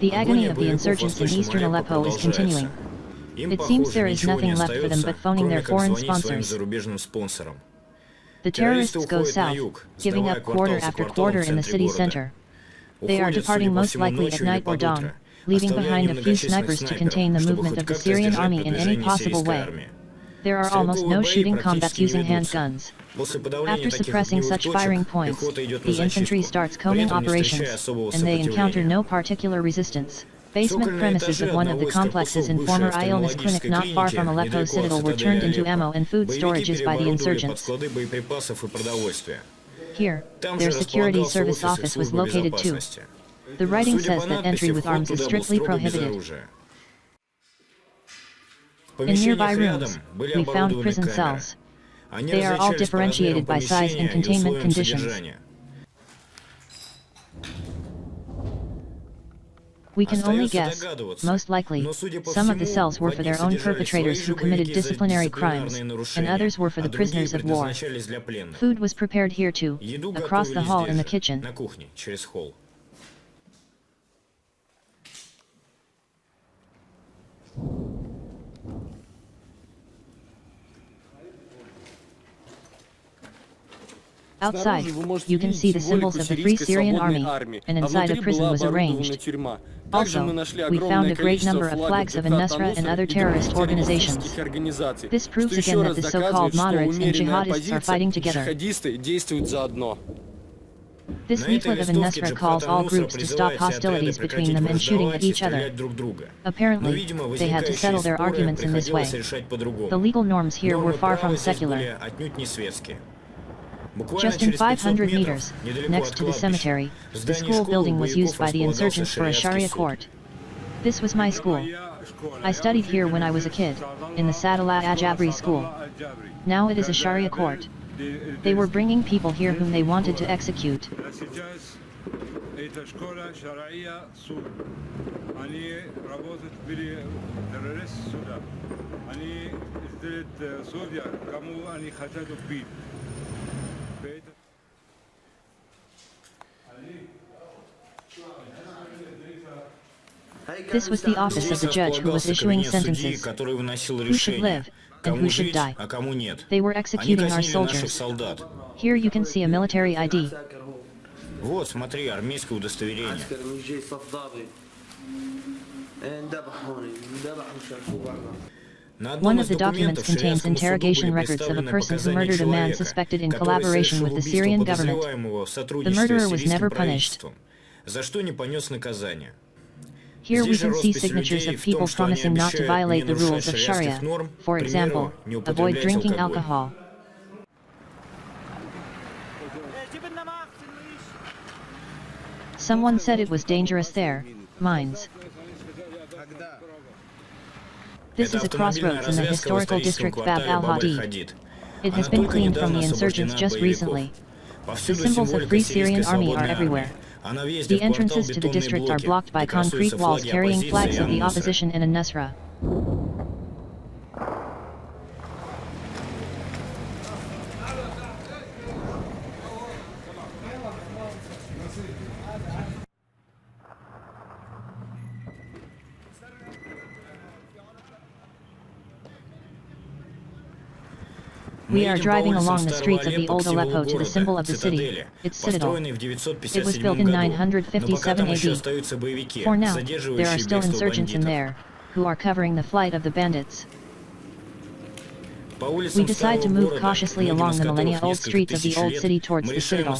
The agony of the insurgents in eastern Aleppo is continuing. It seems there is nothing left for them but phoning their foreign sponsors. The terrorists go south, giving up quarter after quarter in the city center. They are departing most likely at night or dawn, leaving behind a few snipers to contain the movement of the Syrian army in any possible way. There are almost no shooting combats using handguns. After suppressing such firing points, the infantry starts combing operations, and they encounter no particular resistance. Basement premises of one of the complexes in former eye illness clinic not far from Aleppo citadel were turned into ammo and food storages by the insurgents. Here, their security service office was located too. The writing says that entry with arms is strictly prohibited. In nearby rooms, we found prison cells. They are all differentiated by size and containment conditions. We can only guess, most likely, some of the cells were for their own perpetrators who committed disciplinary crimes, and others were for the prisoners of war. Food was prepared here too, across the hall in the kitchen. Outside, you can see the symbols of the Free Syrian Army, and inside a prison was arranged. Also, we found a great number of flags of Nusra and other terrorist organizations. This proves again that the so-called moderates and jihadists are fighting together. This leaflet of Nusra calls all groups to stop hostilities between them and shooting at each other. Apparently, they had to settle their arguments in this way. The legal norms here were far from secular. Just in 500 meters, next to the cemetery, the school building was used by the insurgents for a Sharia court. This was my school. I studied here when I was a kid, in the Sadala Ajabri school. Now it is a Sharia court. They were bringing people here whom they wanted to execute. This was the office of the judge who was issuing sentences. Who should live, and who should die. They were executing our soldiers. Here you can see a military ID. Вот, смотри, армейское удостоверение. One of the documents contains interrogation records of a person who murdered a man suspected in collaboration with the Syrian government. The murderer was never punished. Here we can see signatures of people promising not to violate the rules of Sharia, for example, avoid drinking alcohol. Someone said it was dangerous there, mines. This is a crossroads in the historical district Bab al-Hadid. It has been cleaned from the insurgents just recently. The symbols of Free Syrian Army are everywhere. The entrances to the district are blocked by concrete walls carrying flags of the opposition and a Nusra. We are driving along the streets of the old Aleppo to the symbol of the city, its citadel. It was built in 957 AD. For now, there are still insurgents in there, who are covering the flight of the bandits. We decide to move cautiously along the millennia-old streets of the old city towards the citadel.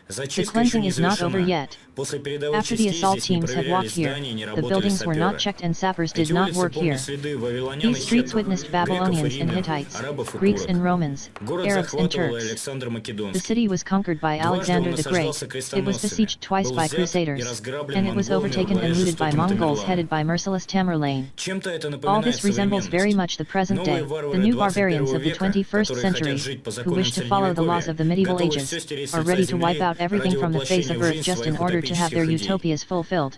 The cleansing is not over yet. After the assault teams had walked here, the buildings were not checked and sappers did not work here. These streets witnessed Babylonians and Hittites, Greeks and Romans, Arabs and Turks. The city was conquered by Alexander the Great, it was besieged twice by Crusaders, and it was overtaken and looted by Mongols headed by merciless Tamerlane. All this resembles very much the present day, the new barbarians of the 21st century, who wish to follow the laws of the medieval ages, are ready to wipe out everything from the face of earth just in order to have their utopias fulfilled.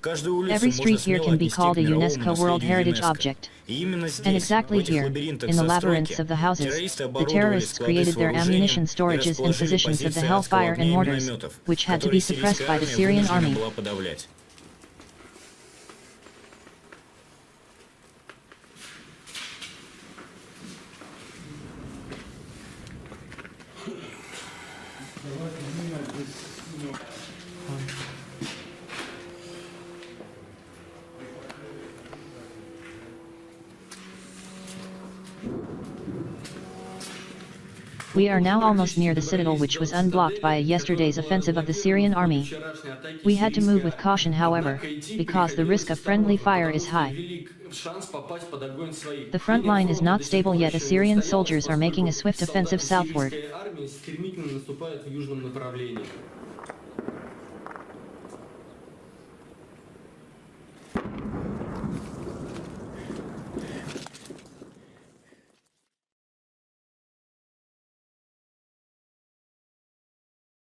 Every street here can be called a UNESCO World Heritage Object. And exactly here, in the labyrinths of the houses, the terrorists created their ammunition storages and positions of the hellfire and mortars, which had to be suppressed by the Syrian army. We are now almost near the citadel, which was unblocked by yesterday's offensive of the Syrian army. We had to move with caution, however, because the risk of friendly fire is high. The front line is not stable yet. Assyrian soldiers are making a swift offensive southward.